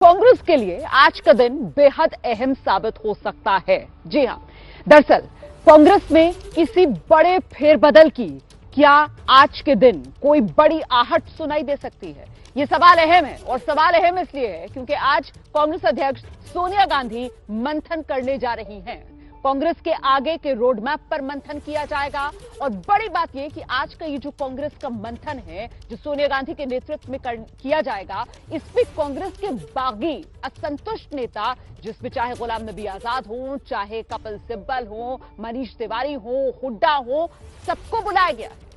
कांग्रेस के लिए आज का दिन बेहद अहम साबित हो सकता है। जी हां, दरअसल कांग्रेस में किसी बड़े फेरबदल की क्या आज के दिन कोई बड़ी आहट सुनाई दे सकती है? यह सवाल अहम है और सवाल अहम इसलिए है क्योंकि आज कांग्रेस अध्यक्ष सोनिया गांधी मंथन करने जा रही हैं। कांग्रेस के आगे के रोड मैप पर मंथन किया जाएगा और बड़ी बात यह कि आज का ये जो कांग्रेस का मंथन है जो सोनिया गांधी के नेतृत्व में किया जाएगा, इसमें कांग्रेस के बागी असंतुष्ट नेता, जिसमें चाहे गुलाम नबी आजाद हो, चाहे कपिल सिब्बल हो, मनीष तिवारी हो, हुड्डा हो, सबको बुलाया गया है।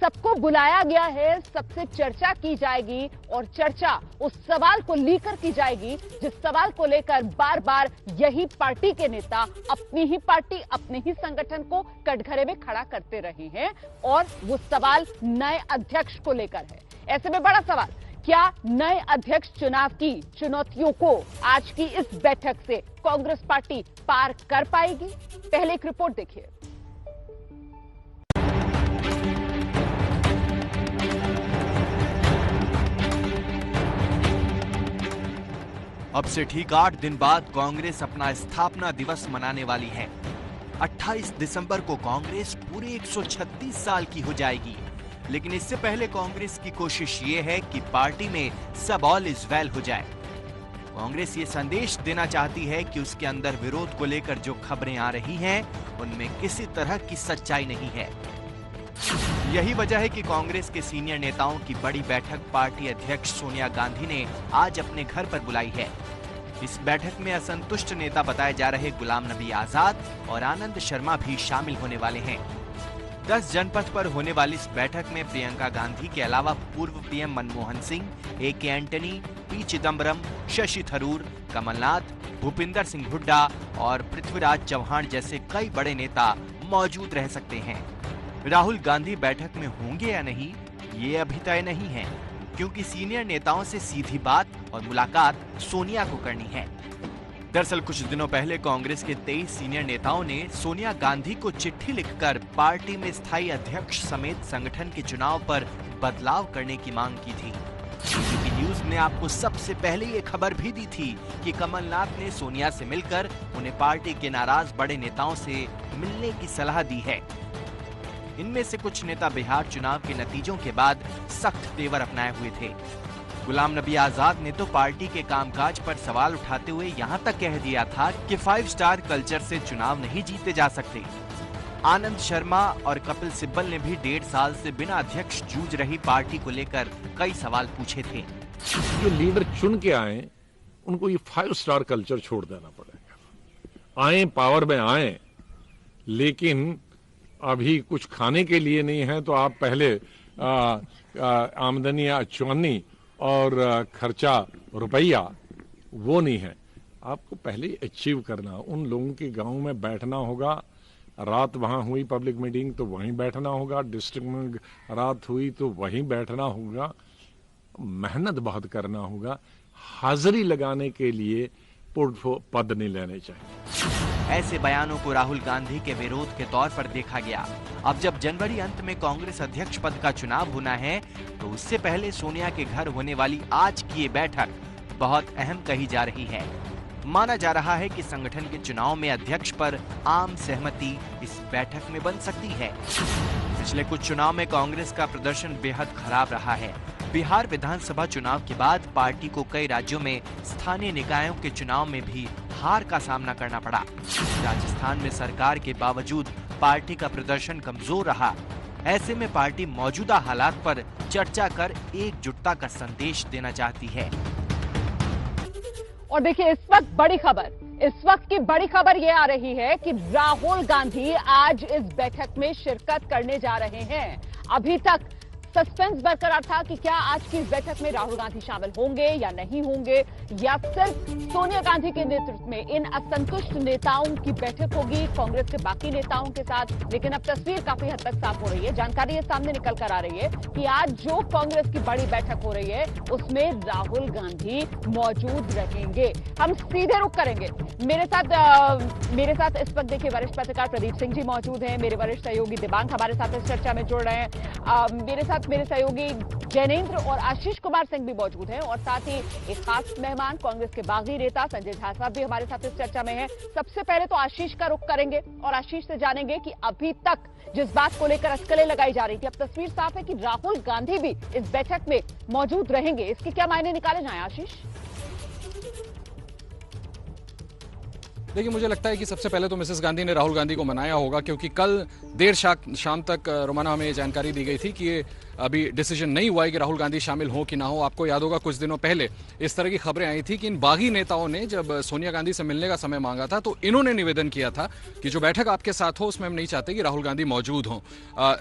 सबको बुलाया गया है, सबसे चर्चा की जाएगी और चर्चा उस सवाल को लेकर की जाएगी जिस सवाल को लेकर बार बार यही पार्टी के नेता अपनी ही पार्टी, अपने ही संगठन को कटघरे में खड़ा करते रहे हैं और वो सवाल नए अध्यक्ष को लेकर है। ऐसे में बड़ा सवाल, क्या नए अध्यक्ष चुनाव की चुनौतियों को आज की इस बैठक से कांग्रेस पार्टी पार कर पाएगी? पहले एक रिपोर्ट देखिए। अब से ठीक 8 दिन बाद कांग्रेस अपना स्थापना दिवस मनाने वाली है। 28 दिसंबर को कांग्रेस पूरे 136 साल की हो जाएगी। लेकिन इससे पहले कांग्रेस की कोशिश ये है कि पार्टी में सब ऑल इज वेल हो जाए। कांग्रेस ये संदेश देना चाहती है कि उसके अंदर विरोध को लेकर जो खबरें आ रही हैं, उनमें किसी तरह की सच्चाई नहीं है। यही वजह है कि कांग्रेस के सीनियर नेताओं की बड़ी बैठक पार्टी अध्यक्ष सोनिया गांधी ने आज अपने घर पर बुलाई है। इस बैठक में असंतुष्ट नेता बताए जा रहे गुलाम नबी आजाद और आनंद शर्मा भी शामिल होने वाले हैं। 10 जनपथ पर होने वाली इस बैठक में प्रियंका गांधी के अलावा पूर्व PM Manmohan Singh, A K. Antony, P. Chidambaram, Shashi Tharoor, Kamal Nath, Bhupinder Singh Hooda और पृथ्वीराज चौहान जैसे कई बड़े नेता मौजूद रह सकते हैं। राहुल गांधी बैठक में होंगे या नहीं, ये अभी तय नहीं है, क्योंकि सीनियर नेताओं से सीधी बात और मुलाकात सोनिया को करनी है। दरअसल कुछ दिनों पहले कांग्रेस के 23 सीनियर नेताओं ने सोनिया गांधी को चिट्ठी लिखकर पार्टी में स्थायी अध्यक्ष समेत संगठन के चुनाव पर बदलाव करने की मांग की थी। एबीपी न्यूज ने आपको सबसे पहले ये खबर भी दी थी कि कमलनाथ ने सोनिया से मिलकर उन्हें पार्टी के नाराज बड़े नेताओं से मिलने की सलाह दी है। इनमें से कुछ नेता बिहार चुनाव के नतीजों के बाद सख्त तेवर अपनाए हुए थे। गुलाम नबी आजाद ने तो पार्टी के कामकाज पर सवाल उठाते हुए यहां तक कह दिया था कि 5 स्टार कल्चर से चुनाव नहीं जीते जा सकते। आनंद शर्मा और कपिल सिब्बल ने भी 1.5 साल से बिना अध्यक्ष जूझ रही पार्टी को लेकर कई सवाल पूछे थे। जो लीडर चुन के आए उनको ये 5 स्टार कल्चर छोड़ देना पड़ेगा। आए पावर में आए, लेकिन अभी कुछ खाने के लिए नहीं है तो आप पहले आमदनी चुन्नी और खर्चा रुपया वो नहीं है, आपको पहले अचीव करना। उन लोगों के गांव में बैठना होगा, रात वहां हुई पब्लिक मीटिंग तो वहीं बैठना होगा, डिस्ट्रिक्ट में रात हुई तो वहीं बैठना होगा, मेहनत बहुत करना होगा। हाजिरी लगाने के लिए पद नहीं लेने चाहिए। ऐसे बयानों को राहुल गांधी के विरोध के तौर पर देखा गया। अब जब जनवरी अंत में कांग्रेस अध्यक्ष पद का चुनाव होना है, तो उससे पहले सोनिया के घर होने वाली आज की ये बैठक बहुत अहम कही जा रही है। माना जा रहा है कि संगठन के चुनाव में अध्यक्ष पर आम सहमति इस बैठक में बन सकती है। पिछले कुछ चुनाव में कांग्रेस का प्रदर्शन बेहद खराब रहा है। बिहार विधानसभा चुनाव के बाद पार्टी को कई राज्यों में स्थानीय निकायों के चुनाव में भी हार का सामना करना पड़ा। राजस्थान में सरकार के बावजूद पार्टी का प्रदर्शन कमजोर रहा। ऐसे में पार्टी मौजूदा हालात पर चर्चा कर एकजुटता का संदेश देना चाहती है। और देखिए, इस वक्त की बड़ी खबर यह आ रही है कि राहुल गांधी आज इस बैठक में शिरकत करने जा रहे हैं। अभी तक सस्पेंस बरकरार था कि क्या आज की इस बैठक में राहुल गांधी शामिल होंगे या नहीं होंगे, या सिर्फ सोनिया गांधी के नेतृत्व में इन असंतुष्ट नेताओं की बैठक होगी कांग्रेस के बाकी नेताओं के साथ। लेकिन अब तस्वीर काफी हद तक साफ हो रही है। जानकारी ये सामने निकल कर आ रही है कि आज जो कांग्रेस की बड़ी बैठक हो रही है उसमें राहुल गांधी मौजूद रहेंगे। हम सीधे रुख करेंगे। मेरे साथ इस वक्त देखिए वरिष्ठ पत्रकार प्रदीप सिंह जी मौजूद हैं। मेरे वरिष्ठ सहयोगी दिबांग हमारे साथ इस चर्चा में जुड़ रहे हैं। मेरे साथ साथ मेरे सहयोगी जैनेंद्र और आशीष कुमार सिंह भी मौजूद हैं और साथ ही एक खास मेहमान कांग्रेस के बागी नेता संजय झा साहब भी हमारे साथ इस चर्चा में हैं। सबसे पहले तो आशीष का रुख करेंगे और आशीष से जानेंगे कि अभी तक जिस बात को लेकर अटकलें लगाई जा रही थी, अब तस्वीर साफ है कि राहुल गांधी भी इस बैठक में मौजूद रहेंगे। इसके क्या मायने निकाले जाएं आशीष? देखिए, मुझे लगता है कि सबसे पहले तो मिसेस गांधी ने राहुल गांधी को मनाया होगा, क्योंकि कल देर शाम तक रोमाना हमें ये जानकारी दी गई थी कि ये अभी डिसीजन नहीं हुआ है कि राहुल गांधी शामिल हो कि ना हो। आपको याद होगा कुछ दिनों पहले इस तरह की खबरें आई थी कि इन बागी नेताओं ने जब सोनिया गांधी से मिलने का समय मांगा था तो इन्होंने निवेदन किया था कि जो बैठक आपके साथ हो उसमें हम नहीं चाहते कि राहुल गांधी मौजूद हों।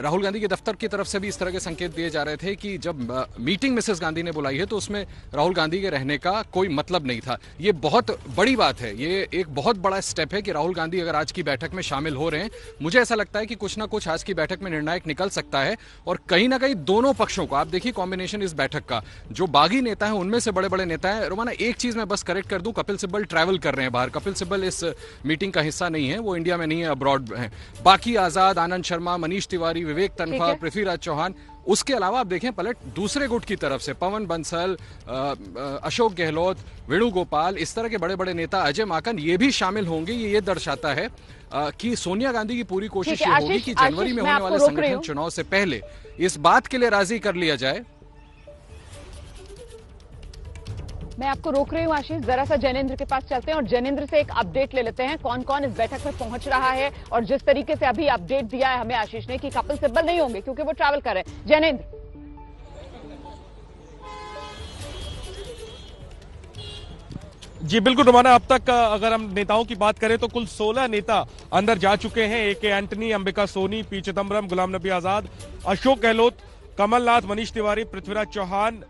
राहुल गांधी के दफ्तर की तरफ से भी इस तरह के संकेत दिए जा रहे थे कि जब मीटिंग मिसेस गांधी ने बुलाई है तो उसमें राहुल गांधी के रहने का कोई मतलब नहीं था। ये बहुत बड़ी बात है, ये एक बहुत बड़ा स्टेप है कि राहुल गांधी अगर आज की बैठक में शामिल हो रहे हैं। मुझे ऐसा लगता है कि कुछ ना कुछ आज की बैठक में निर्णायक निकल सकता है और कहीं ना कहीं दोनों पक्षों को, आप देखिए कॉम्बिनेशन इस बैठक का, जो बागी नेता है उनमें से बड़े बड़े नेता है। रोमाना, एक चीज मैं बस करेक्ट कर दूं, कपिल सिब्बल ट्रैवल कर रहे हैं बाहर। कपिल सिब्बल इस मीटिंग का हिस्सा नहीं है, वो इंडिया में नहीं है, अब्रॉड है। बाकी आजाद, आनंद शर्मा, मनीष तिवारी, विवेक तन्खा, पृथ्वीराज चौहान, उसके अलावा आप देखें पलट दूसरे गुट की तरफ से पवन बंसल, अशोक गहलोत, वेणुगोपाल, इस तरह के बड़े बड़े नेता, अजय माकन, ये भी शामिल होंगे। ये दर्शाता है कि सोनिया गांधी की पूरी कोशिश ये होगी कि जनवरी में होने वाले संगठन चुनाव से पहले इस बात के लिए राजी कर लिया जाए। मैं आपको रोक रही हूं आशीष, जरा सा जैनेंद्र के पास चलते हैं और जैनेंद्र से एक अपडेट ले लेते हैं कौन कौन इस बैठक में पहुंच रहा है। और जिस तरीके से अभी अपडेट दिया है हमें आशीष ने कि कपिल सिब्बल नहीं होंगे क्योंकि वो ट्रैवल कर रहे हैं। जैनेंद्र। जी बिल्कुल रोमाना, अब तक अगर हम नेताओं की बात करें तो कुल 16 नेता अंदर जा चुके हैं। ए के एंटनी, अंबिका सोनी, पी चिदम्बरम, गुलाम नबी आजाद, अशोक गहलोत, कमलनाथ, मनीष तिवारी, पृथ्वीराज चौहान,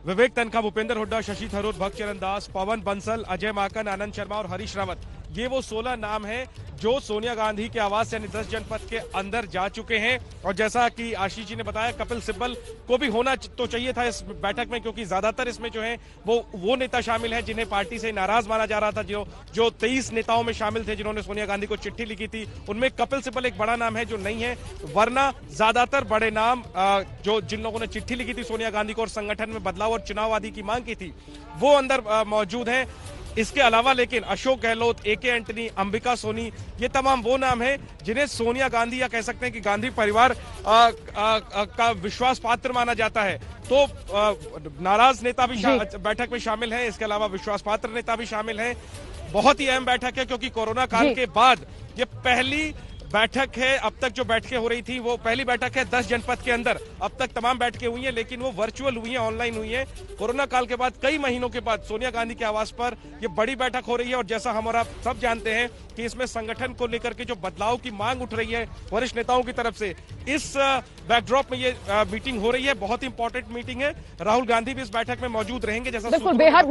विवेक तन्खा, भूपेंद्र हुड्डा, शशि थरूर, भक्त चरण दास, पवन बंसल, अजय माकन, आनंद शर्मा और हरीश रावत, ये वो 16 नाम हैं जो सोनिया गांधी के आवास यानी 10 जनपद के अंदर जा चुके हैं। और जैसा कि आशीष जी ने बताया, कपिल सिब्बल को भी होना तो चाहिए था इस बैठक में, क्योंकि ज्यादातर इसमें जो है वो नेता शामिल हैं जिन्हें पार्टी से नाराज माना जा रहा था। जो 23 नेताओं में शामिल थे जिन्होंने सोनिया गांधी को चिट्ठी लिखी थी, उनमें कपिल सिब्बल एक बड़ा नाम है जो नहीं है। वरना ज्यादातर बड़े नाम जो जिन लोगों ने चिट्ठी लिखी थी सोनिया गांधी को और संगठन में बदलाव और चुनाव आदि की मांग की थी, वो अंदर मौजूद हैं। इसके अलावा लेकिन अशोक गहलोत, ए के एंटनी, अंबिका सोनी, ये तमाम वो नाम हैं जिन्हें सोनिया गांधी या कह सकते हैं कि गांधी परिवार का विश्वास पात्र माना जाता है। तो नाराज नेता भी बैठक में शामिल हैं, इसके अलावा विश्वास पात्र नेता भी शामिल हैं। बहुत ही अहम बैठक है क्योंकि कोरोना काल के बाद ये पहली बैठक है। अब तक जो बैठकें हो रही थी वो पहली बैठक है 10 जनपद के अंदर। अब तक तमाम बैठकें हुई हैं लेकिन वो वर्चुअल हुई हैं, ऑनलाइन हुई हैं। कोरोना काल के बाद कई महीनों के बाद सोनिया गांधी के आवास पर ये बड़ी बैठक हो रही है। और जैसा हम और आप सब जानते हैं कि इसमें संगठन को लेकर के जो बदलाव की मांग उठ रही है वरिष्ठ नेताओं की तरफ से, इस बैकड्रॉप में ये मीटिंग हो रही है। बहुत ही इंपॉर्टेंट मीटिंग है। राहुल गांधी भी इस बैठक में मौजूद रहेंगे। जैसा बिल्कुल बेहद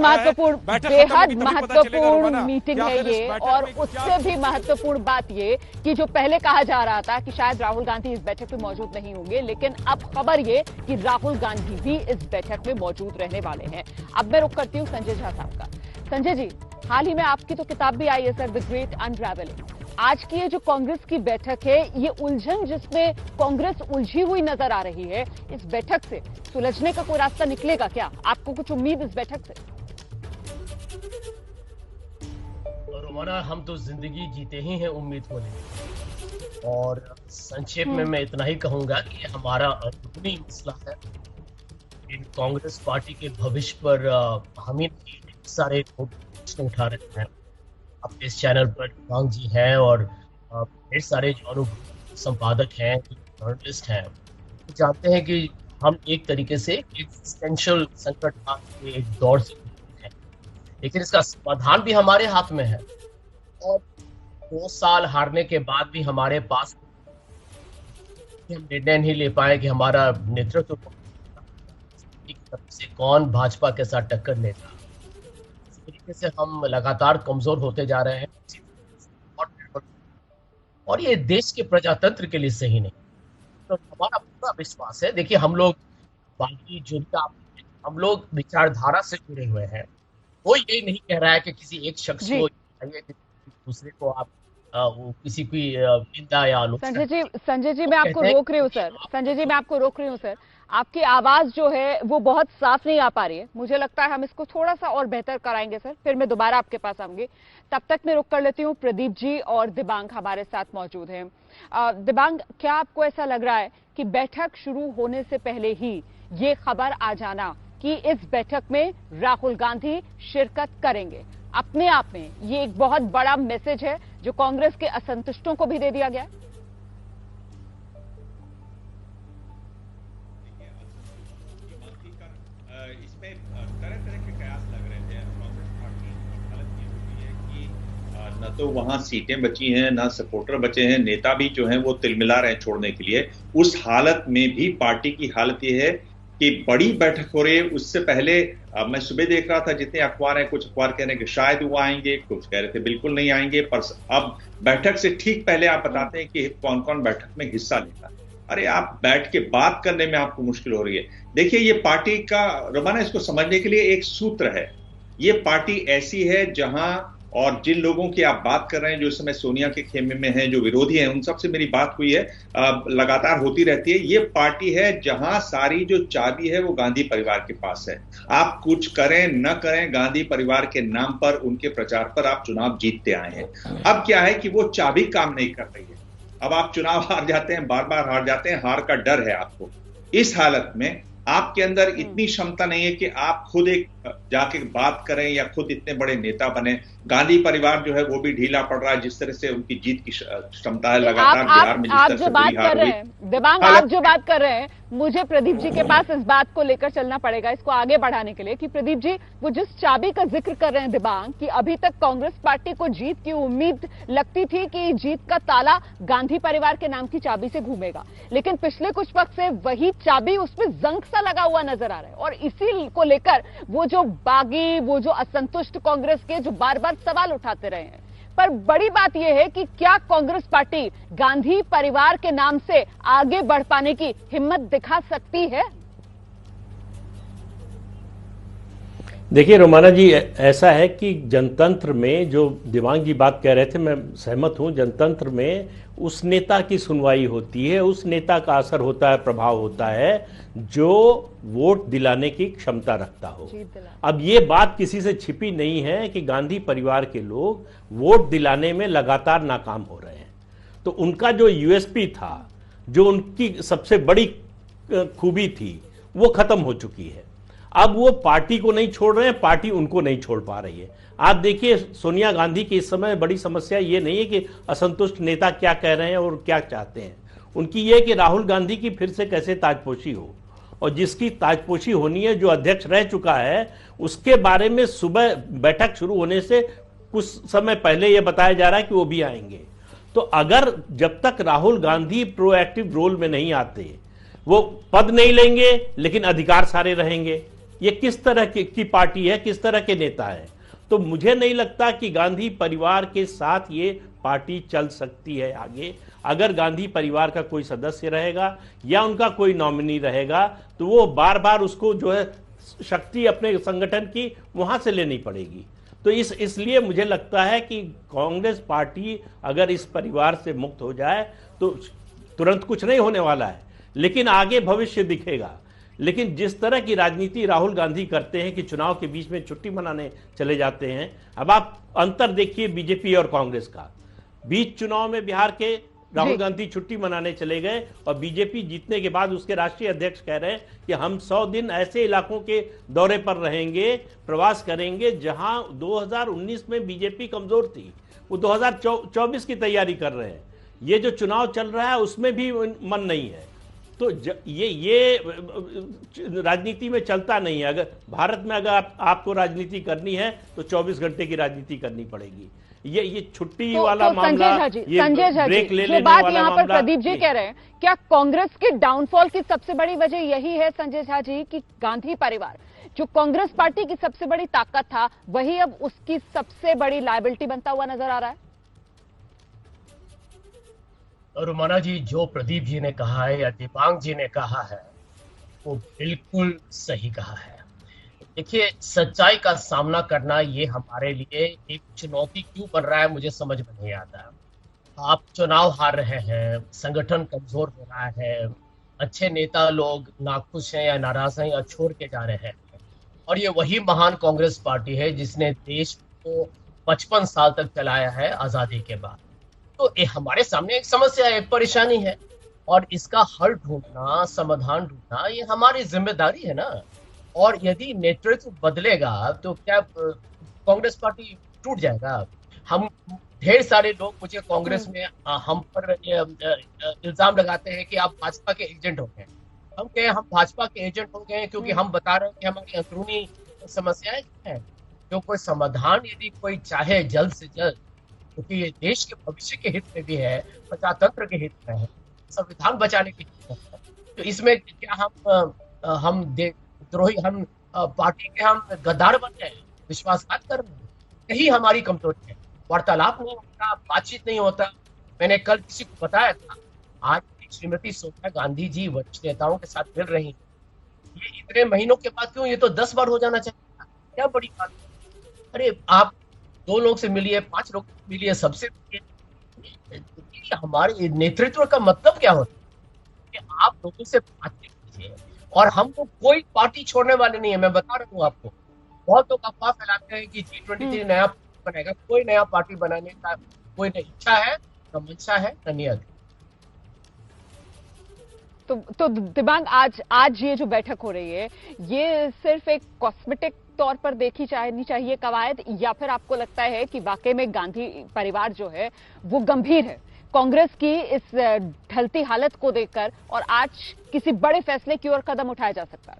महत्वपूर्ण मीटिंग है ये। और उससे भी महत्वपूर्ण बात ये कि जो पहले कहा जा रहा था कि शायद राहुल गांधी इस बैठक में मौजूद नहीं होंगे, लेकिन अब खबर ये कि राहुल गांधी भी इस बैठक में मौजूद रहने वाले हैं। अब मैं रुक करती हूं संजय झा साहब का। संजय जी, हाल ही में आपकी तो किताब भी आई है सर, द ग्रेट अनरैवलिंग। आज की ये जो कांग्रेस की बैठक है, ये उलझन जिसमें कांग्रेस उलझी हुई नजर आ रही है, इस बैठक से सुलझने का कोई रास्ता निकलेगा क्या? आपको कुछ उम्मीद इस बैठक से? रोमाना, हम तो जिंदगी जीते ही हैं उम्मीद को लेकर। और संक्षेप में मैं इतना ही कहूंगा कि हमारा अंदरूनी मसला है। इन कांग्रेस पार्टी के भविष्य पर हम ही सारे प्रश्न उठा रहे हैं। अपने इस चैनल पर मांग जी हैं और ढेर सारे जो अनुभव संपादक हैं, जर्नलिस्ट हैं, तो जानते हैं कि हम एक तरीके से एक्जिस्टेंशियल संकट के एक दौर से हैं, लेकिन इसका समाधान भी हमारे हाथ में है। और 2 साल हारने के बाद भी हमारे पास हम निर्णय नहीं ले पाए कि हमारा नेतृत्व से कौन भाजपा के साथ टक्कर लेगा। इस तरीके से हम लगातार कमजोर होते जा रहे हैं और ये देश के प्रजातंत्र के लिए सही नहीं। तो हमारा पूरा विश्वास है, देखिए हम लोग बाकी जो हम लोग विचारधारा से जुड़े हुए हैं। कोई ये नहीं कह रहा है कि किसी एक शख्स को दूसरे को आप किसी की निंदा या आलोचना। संजय जी मैं आपको रोक रही हूँ सर। संजय जी मैं आपको रोक रही हूँ सर। आपकी आवाज जो है वो बहुत साफ नहीं आ पा रही है, मुझे लगता है हम इसको थोड़ा सा और बेहतर कराएंगे सर, फिर मैं दोबारा आपके पास आऊंगी। तब तक मैं रुक कर लेती हूँ। प्रदीप जी और दिबांग हमारे साथ मौजूद हैं। दिबांग, क्या आपको ऐसा लग रहा है कि बैठक शुरू होने से पहले ही ये खबर आ जाना कि इस बैठक में राहुल गांधी शिरकत करेंगे, अपने आप में ये एक बहुत बड़ा मैसेज है जो कांग्रेस के असंतुष्टों को भी दे दिया गया है? इसमें तरह तरह के कयास लग रहे थे। कांग्रेस पार्टी की हालत ये हो गई है कि न तो वहां सीटें बची हैं, ना सपोर्टर बचे हैं, नेता भी जो हैं वो तिलमिला रहे हैं छोड़ने के लिए। उस हालत में भी पार्टी की हालत ये है कि बड़ी बैठक हो रही है। उससे पहले मैं सुबह देख रहा था, जितने अखबार हैं, कुछ अखबार कह रहे हैं कि शायद वो आएंगे, कुछ कह रहे थे बिल्कुल नहीं आएंगे। पर अब बैठक से ठीक पहले आप बताते हैं कि कौन कौन बैठक में हिस्सा लेगा। अरे आप बैठ के बात करने में आपको मुश्किल हो रही है। देखिए, ये पार्टी का रोमाना, इसको समझने के लिए एक सूत्र है। ये पार्टी ऐसी है जहां, और जिन लोगों की आप बात कर रहे हैं जो इस समय सोनिया के खेमे में हैं, जो विरोधी हैं, उन सबसे मेरी बात हुई है, लगातार होती रहती है। ये पार्टी है जहां सारी जो चाबी है वो गांधी परिवार के पास है। आप कुछ करें न करें, गांधी परिवार के नाम पर, उनके प्रचार पर आप चुनाव जीतते आए हैं। अब क्या है कि वो चाबी काम नहीं कर रही है। अब आप चुनाव हार जाते हैं, बार बार हार जाते हैं, हार का डर है आपको। इस हालत में आपके अंदर इतनी क्षमता नहीं है कि आप खुद एक जाके बात करें या खुद इतने बड़े नेता बने। गांधी परिवार जो है वो भी ढीला पड़ रहा है। जिस तरह से उनकी जीत की क्षमता है, लगातार बिहार में जिस तरह से बुरी हार हुई। दिबांग, आप जो बात कर रहे हैं, मुझे प्रदीप जी के पास इस बात को लेकर चलना पड़ेगा, इसको आगे बढ़ाने के लिए, कि प्रदीप जी वो जिस चाबी का जिक्र कर रहे हैं दिबांग, कि अभी तक कांग्रेस पार्टी को जीत की उम्मीद लगती थी कि जीत का ताला गांधी परिवार के नाम की चाबी से घूमेगा, लेकिन पिछले कुछ वक्त से वही चाबी उसमें जंग सा लगा हुआ नजर आ रहा है। और इसी को लेकर वो जो बागी, वो जो असंतुष्ट कांग्रेस के, जो बार बार सवाल उठाते रहे हैं। पर बड़ी बात यह है कि क्या कांग्रेस पार्टी गांधी परिवार के नाम से आगे बढ़ पाने की हिम्मत दिखा सकती है? देखिए रोमाना जी, ऐसा है कि जनतंत्र में, जो दिबांग जी बात कह रहे थे, मैं सहमत हूं, जनतंत्र में उस नेता की सुनवाई होती है, उस नेता का असर होता है, प्रभाव होता है जो वोट दिलाने की क्षमता रखता हो। अब ये बात किसी से छिपी नहीं है कि गांधी परिवार के लोग वोट दिलाने में लगातार नाकाम हो रहे हैं। तो उनका जो यूएसपी था, जो उनकी सबसे बड़ी खूबी थी, वो खत्म हो चुकी है। अब वो पार्टी को नहीं छोड़ रहे हैं, पार्टी उनको नहीं छोड़ पा रही है। आप देखिए, सोनिया गांधी की इस समय बड़ी समस्या ये नहीं है कि असंतुष्ट नेता क्या कह रहे हैं और क्या चाहते हैं। उनकी ये कि राहुल गांधी की फिर से कैसे ताजपोशी हो, और जिसकी ताजपोशी होनी है, जो अध्यक्ष रह चुका है, उसके बारे में सुबह बैठक शुरू होने से कुछ समय पहले यह बताया जा रहा है कि वो भी आएंगे। तो अगर जब तक राहुल गांधी प्रोएक्टिव रोल में नहीं आते, वो पद नहीं लेंगे लेकिन अधिकार सारे रहेंगे। ये किस तरह की पार्टी है, किस तरह के नेता है? तो मुझे नहीं लगता कि गांधी परिवार के साथ ये पार्टी चल सकती है आगे। अगर गांधी परिवार का कोई सदस्य रहेगा या उनका कोई नॉमिनी रहेगा, तो वो बार बार उसको जो है शक्ति अपने संगठन की वहां से लेनी पड़ेगी। तो इसलिए मुझे लगता है कि कांग्रेस पार्टी अगर इस परिवार से मुक्त हो जाए तो तुरंत कुछ नहीं होने वाला है, लेकिन आगे भविष्य दिखेगा। लेकिन जिस तरह की राजनीति राहुल गांधी करते हैं कि चुनाव के बीच में छुट्टी मनाने चले जाते हैं, अब आप अंतर देखिए बीजेपी और कांग्रेस का। बीच चुनाव में बिहार के राहुल गांधी छुट्टी मनाने चले गए, और बीजेपी जीतने के बाद उसके राष्ट्रीय अध्यक्ष कह रहे हैं कि हम 100 दिन ऐसे इलाकों के दौरे पर रहेंगे, प्रवास करेंगे जहां 2019 में बीजेपी कमजोर थी, वो 2024 की तैयारी कर रहे हैं। ये जो चुनाव चल रहा है उसमें भी मन नहीं है। तो ये राजनीति में चलता नहीं है। अगर भारत में अगर आपको राजनीति करनी है तो 24 घंटे की राजनीति करनी पड़ेगी। ये छुट्टी वाला मामला, ये ब्रेक ले लेने वाला यहाँ पर मामला, प्रदीप जी कह रहे हैं, क्या कांग्रेस के डाउनफॉल की सबसे बड़ी वजह यही है संजय झा जी कि गांधी परिवार जो कांग्रेस पार्टी की सबसे बड़ी ताकत था, वही अब उसकी सबसे बड़ी लायबिलिटी बनता हुआ नजर आ रहा है? रोमाना जी, जो प्रदीप जी ने कहा है या दिबांग जी ने कहा है, वो बिल्कुल सही कहा है। देखिए, सच्चाई का सामना करना ये हमारे लिए एक चुनौती क्यों बन रहा है, मुझे समझ में नहीं आता। आप चुनाव हार रहे हैं, संगठन कमजोर हो रहा है, अच्छे नेता लोग नाखुश हैं या नाराज हैं या छोड़ के जा रहे हैं। और ये वही महान कांग्रेस पार्टी है जिसने देश को 55 साल तक चलाया है आजादी के बाद। तो ये हमारे सामने एक समस्या है, एक परेशानी है, और इसका हल ढूंढना, समाधान ढूंढना, ये हमारी जिम्मेदारी है ना। और यदि नेतृत्व बदलेगा तो क्या कांग्रेस पार्टी टूट जाएगा? हम ढेर सारे लोग मुझे कांग्रेस में हम पर इल्जाम लगाते हैं कि आप भाजपा के एजेंट हो गए। हम कहें हम भाजपा के एजेंट हो गए क्योंकि हम बता रहे हैं कि हमारी अंदरूनी समस्याएं हैं, जो कोई समाधान यदि कोई चाहे जल्द से जल्द, क्योंकि ये देश के भविष्य के हित में भी है, प्रजातंत्र के हित में है, संविधान बचाने के हित में है। तो इसमें क्या हम देशद्रोही, हम पार्टी के हम गद्दार बन गए, विश्वासघात कर रहे हैं? यही हमारी कमजोरी है। वार्तालाप नहीं होता, बातचीत नहीं होता। मैंने कल किसी को बताया था, आज श्रीमती सोनिया गांधी जी वरिष्ठ नेताओं के साथ मिल रही हैं। ये इतने महीनों के बाद क्यों? ये तो 10 बार हो जाना चाहिए। क्या बड़ी बात है? अरे आप 2 लोग से मिलिए, 5 लोग से मिलिए, सबसे मिलिए। हमारे नेतृत्व का मतलब क्या होता है कि आप लोगों से बातचीत कीजिए। और हमको कोई पार्टी छोड़ने वाले नहीं है, मैं बता रहा हूँ आपको। बहुत लोग अफवाह फैलाते हैं कि G23 नया बनेगा। कोई नया पार्टी बनाने का कोई न इच्छा है, न मंशा है, न नियत। तो दिबांग, आज ये जो बैठक हो रही है, ये सिर्फ एक कॉस्मेटिक तौर पर देखी जानी चाहिए कवायद, या फिर आपको लगता है कि वाकई में गांधी परिवार जो है वो गंभीर है कांग्रेस की इस ढलती हालत को देखकर, और आज किसी बड़े फैसले की ओर कदम उठाया जा सकता है?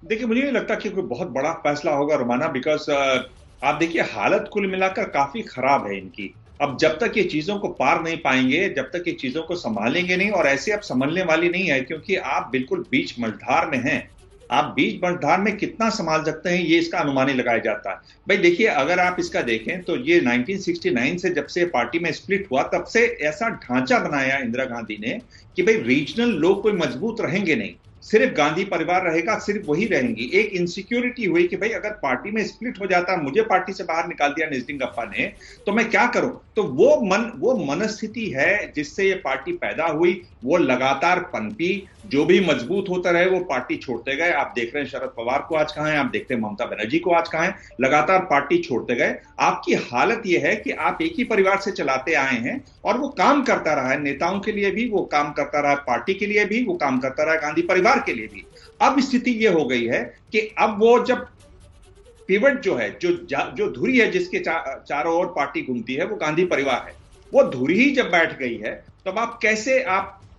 देखिए, मुझे नहीं लगता कि कोई बहुत बड़ा फैसला होगा रोमाना, बिकॉज आप देखिए हालत कुल मिलाकर काफी खराब है इनकी। अब जब तक ये चीजों को पार नहीं पाएंगे, जब तक ये चीजों को संभालेंगे नहीं, और ऐसे अब संभलने वाली नहीं है, क्योंकि आप बिल्कुल बीच मझधार में हैं। आप बीच मझधार में कितना संभाल सकते हैं, ये इसका अनुमान ही लगाया जाता है। भाई देखिए, अगर आप इसका देखें तो ये 1969 से जब से पार्टी में स्प्लिट हुआ, तब से ऐसा ढांचा बनाया इंदिरा गांधी ने कि भाई रीजनल लोग कोई मजबूत रहेंगे नहीं, सिर्फ गांधी परिवार रहेगा, सिर्फ वही रहेंगी। एक इनसिक्योरिटी हुई कि भाई अगर पार्टी में स्प्लिट हो जाता, मुझे पार्टी से बाहर निकाल दिया निजलिंगप्पा ने, तो मैं क्या करूं? तो वो मनस्थिति है जिससे ये पार्टी पैदा हुई, वो लगातार पनपी। जो भी मजबूत होता रहे वो पार्टी छोड़ते गए। आप देख रहे हैं शरद पवार को आज कहां है, आप देखते हैं ममता बनर्जी को आज कहां है, लगातार पार्टी छोड़ते गए। आपकी हालत यह है कि आप एक ही परिवार से चलाते आए हैं, और वो काम करता रहा है, नेताओं के लिए भी वो काम करता रहा, पार्टी के लिए भी वो काम करता रहा, गांधी परिवार के लिए भी। अब स्थिति ये हो गई है कि अब वो जब पिवट जो है, जो धुरी है जिसके चारों ओर पार्टी घूमती है, वो गांधी परिवार है। वो धुरी ही जब बैठ गई है, तब आप कैसे,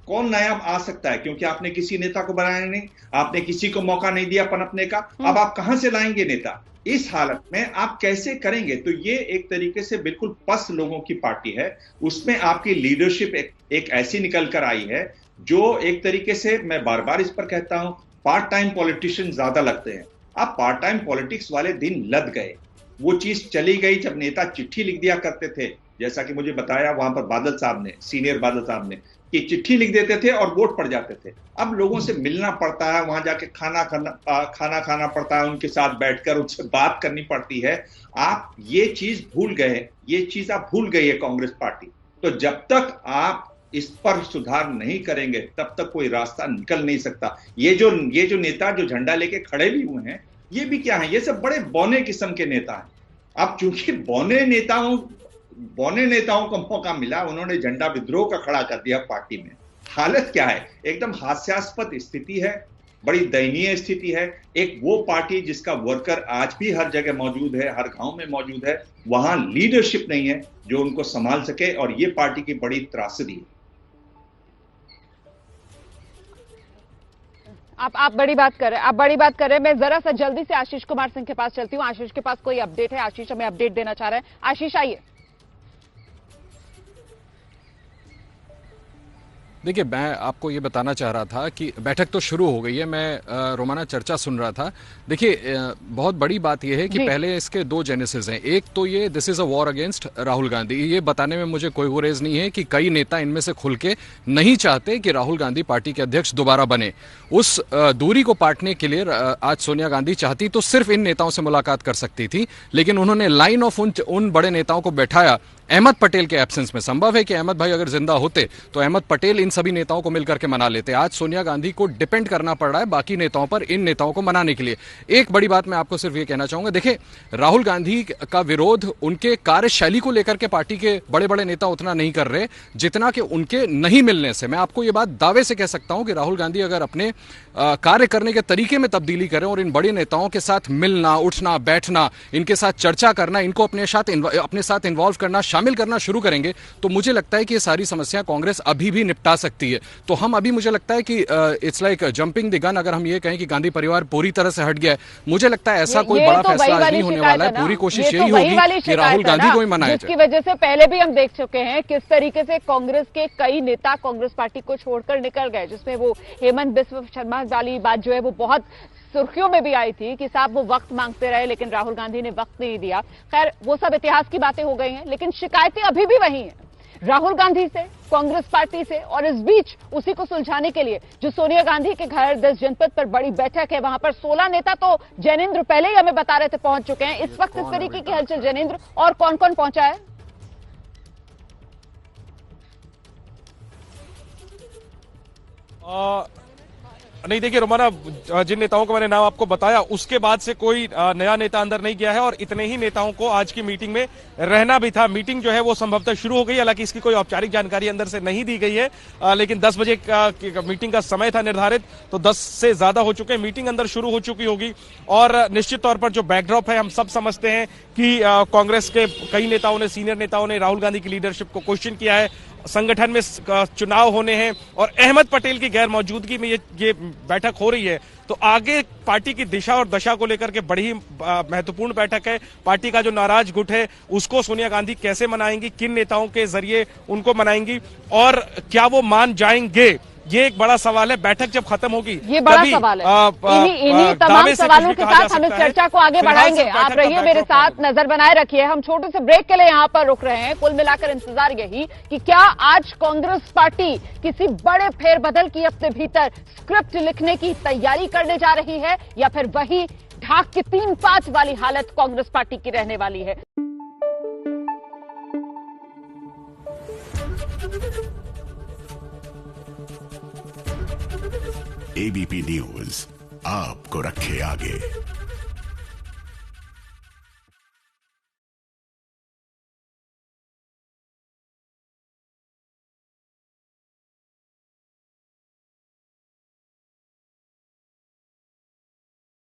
कौन नया आ सकता है? क्योंकि आपने किसी नेता को बनाया नहीं, आपने किसी को मौका नहीं दिया पनपने का। अब आप कहां से लाएंगे नेता? इस हालत में आप कैसे करेंगे? तो ये एक तरीके से बिल्कुल पस लोगों की पार्टी है। उसमें आपकी लीडरशिप एक ऐसी निकल कर आई है जो एक तरीके से, मैं बार बार इस पर कहता हूं, पार्ट टाइम पॉलिटिशियन ज्यादा लगते हैं। अब पार्ट टाइम पॉलिटिक्स वाले दिन लद गए। वो चीज चली गई जब नेता चिट्ठी लिख दिया करते थे, जैसा कि मुझे बताया वहां पर बादल साहब ने, सीनियर बादल साहब ने, कि चिट्ठी लिख देते थे और वोट पड़ जाते थे। अब लोगों से मिलना पड़ता है, वहां जाके खाना खाना पड़ता है, उनके साथ बैठकर उनसे बात करनी पड़ती है। आप ये चीज भूल गए, ये चीज आप भूल गई है कांग्रेस पार्टी। तो जब तक आप इस पर सुधार नहीं करेंगे, तब तक कोई रास्ता निकल नहीं सकता। ये जो नेता जो झंडा लेके खड़े भी हुए हैं, ये भी क्या है? ये सब बड़े बौने किस्म के नेता हैं। अब चूंकि बौने नेताओं को मौका मिला, उन्होंने झंडा विद्रोह का खड़ा कर दिया पार्टी में। हालत क्या है? एकदम हास्यास्पद स्थिति है, बड़ी दयनीय स्थिति है। एक वो पार्टी जिसका वर्कर आज भी हर जगह मौजूद है, हर गांव में मौजूद है, वहां लीडरशिप नहीं है जो उनको संभाल सके, और ये पार्टी की बड़ी त्रासदी है। आप बड़ी बात कर रहे हैं। मैं जरा सा जल्दी से आशीष कुमार सिंह के पास चलती हूँ। आशीष के पास कोई अपडेट है? आशीष हमें अपडेट देना चाह रहे हैं। आशीष आइए। देखिए, मैं आपको ये बताना चाह रहा था कि बैठक तो शुरू हो गई है। मैं रोमाना चर्चा सुन रहा था। देखिए, बहुत बड़ी बात यह है कि पहले इसके 2 जेनेसिस हैं। एक तो ये this is a war against Rahul Gandhi. ये बताने में मुझे कोई गुरेज नहीं है कि कई नेता इनमें से खुल के नहीं चाहते कि राहुल गांधी पार्टी के अध्यक्ष दोबारा बने। उस दूरी को पाटने के लिए आज सोनिया गांधी चाहती तो सिर्फ इन नेताओं से मुलाकात कर सकती थी, लेकिन उन्होंने लाइन ऑफ उन बड़े नेताओं को बैठाया अहमद पटेल के एब्सेंस में संभव है कि अहमद भाई अगर जिंदा होते तो अहमद पटेल इन सभी नेताओं को मिलकर के मना लेते। आज सोनिया गांधी को डिपेंड करना पड़ रहा है बाकी नेताओं पर इन नेताओं को मनाने के लिए। एक बड़ी बात मैं आपको सिर्फ ये कहना चाहूंगा, देखिए राहुल गांधी का विरोध उनके कार्यशैली को लेकर के पार्टी के बड़े बड़े नेता उतना नहीं कर रहे जितना कि उनके नहीं मिलने से। मैं आपको ये बात दावे से कह सकता हूं कि राहुल गांधी अगर अपने कार्य करने के तरीके में तब्दीली करें और इन बड़े नेताओं के साथ मिलना, उठना, बैठना, इनके साथ चर्चा करना, इनको अपने साथ इन्वॉल्व करना, शामिल करना शुरू करेंगे तो मुझे लगता है कि ये सारी समस्या कांग्रेस अभी भी निपटा सकती है। तो हम अभी, मुझे लगता है कि it's like jumping the gun अगर हम ये कहें कि गांधी परिवार पूरी तरह से हट गया है। मुझे लगता है ऐसा कोई बड़ा फैसला आज नहीं होने वाला है। पूरी कोशिश यही होगी कि राहुल गांधी को ही मनाया जाए। जिसकी वजह से पहले भी हम देख चुके हैं किस तरीके से कांग्रेस के कई नेता कांग्रेस पार्टी को छोड़कर निकल गए, जिसमें वो हेमंत बिस्व शर्मा वाली बात जो है वो बहुत सुर्खियों में भी आई थी कि साहब वो वक्त मांगते रहे लेकिन राहुल गांधी ने वक्त नहीं दिया। खैर वो सब इतिहास की बातें हो गई हैं, लेकिन शिकायतें अभी भी वही हैं राहुल गांधी से, कांग्रेस पार्टी से। और इस बीच उसी को सुलझाने के लिए जो सोनिया गांधी के घर 10 जनपद पर बड़ी बैठक है, वहां पर 16 नेता तो जैनेंद्र पहले ही हमें बता रहे थे पहुंच चुके हैं। इस वक्त इस तरीके की हलचल जैनेंद्र, और कौन कौन पहुंचा है? नहीं, देखिए रोमाना, जिन नेताओं का मैंने नाम आपको बताया उसके बाद से कोई नया नेता अंदर नहीं गया है और इतने ही नेताओं को आज की मीटिंग में रहना भी था। मीटिंग जो है वो संभवतः शुरू हो गई, हालांकि इसकी कोई औपचारिक जानकारी अंदर से नहीं दी गई है, लेकिन 10 बजे का मीटिंग का समय था निर्धारित, तो 10 से ज्यादा हो चुके हैं, मीटिंग अंदर शुरू हो चुकी होगी। और निश्चित तौर पर जो बैकड्रॉप है, हम सब समझते हैं कि कांग्रेस के कई नेताओं ने, सीनियर नेताओं ने राहुल गांधी की लीडरशिप को क्वेश्चन किया है। संगठन में चुनाव होने हैं और अहमद पटेल की गैर मौजूदगी में ये बैठक हो रही है, तो आगे पार्टी की दिशा और दशा को लेकर के बड़ी ही महत्वपूर्ण बैठक है। पार्टी का जो नाराज गुट है उसको सोनिया गांधी कैसे मनाएंगी, किन नेताओं के जरिए उनको मनाएंगी और क्या वो मान जाएंगे, ये एक बड़ा सवाल है। बैठक जब खत्म होगी, ये बड़ा सवाल है। इन्हीं तमाम सवालों के साथ हम इस चर्चा को आगे बढ़ाएंगे। आप रहिए मेरे साथ, नजर बनाए रखिए। हम छोटे से ब्रेक के लिए यहाँ पर रुक रहे हैं। कुल मिलाकर इंतजार यही कि क्या आज कांग्रेस पार्टी किसी बड़े फेरबदल की अपने भीतर स्क्रिप्ट लिखने की तैयारी करने जा रही है, या फिर वही ढाक की 3-5 वाली हालत कांग्रेस पार्टी की रहने वाली है। एबीपी न्यूज आपको रखे आगे।